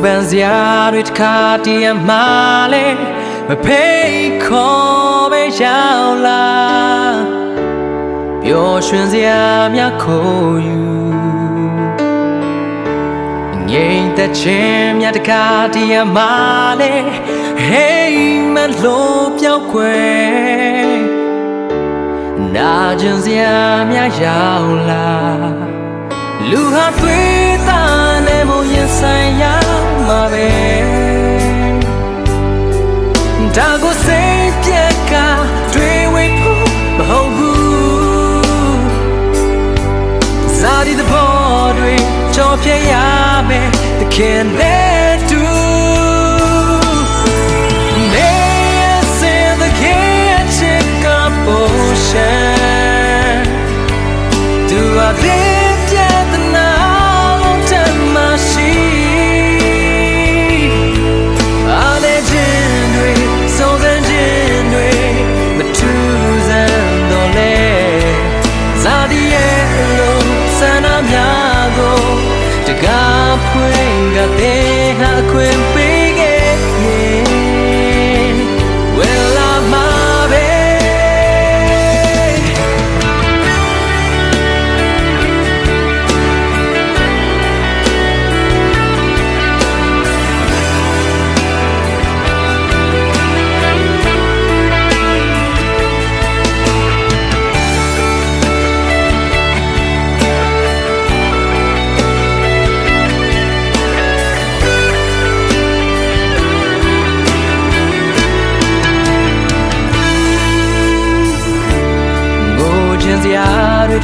ပန်စရာတွေတစ်ခါတည်းအမှလဲမဖိတ်ခေါ်ပဲရောက်လာပျော်ရွှင်စရာများခိုးယူငြိမ်သက်ခြင်းများတစ်ခါတည်းအမှလဲဟေးမလို့ပြောင်းခွဲနာကျင်စရာများရောက်လာလူဟာတွေ့တာနဲ့မို့ရင်ဆိုင်ရမှာပဲဒါကိုစိတ်ပြက်ကတွေ့ဝေဖို့မဟုတ်ဘူးဇာတိသဘောတွေကြော်ဖြတ်ရမယ်တခင်နဲ့တူ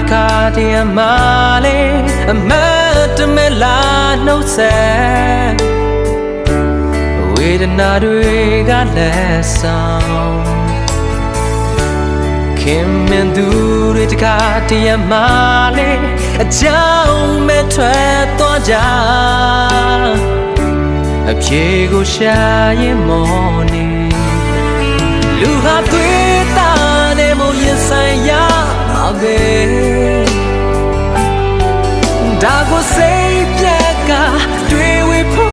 တစ်ခါတည်းအမှလဲအမတ်တမဲလာနှုတ်ဆက်ဝေဒနာတွေကလက်ဆောင်ခင်မင်သူတွေတစ်ခါတည်းအမှလဲအကြောင်းမဲ့ထွက်သွားကြအဖြေကိုရှာရင်မော်နေလူဟာတွေ့တာနဲ့မို့ရင်ဆိုင်ရမှာပဲဒါကိုစိတ်ပြက်ကတွေ့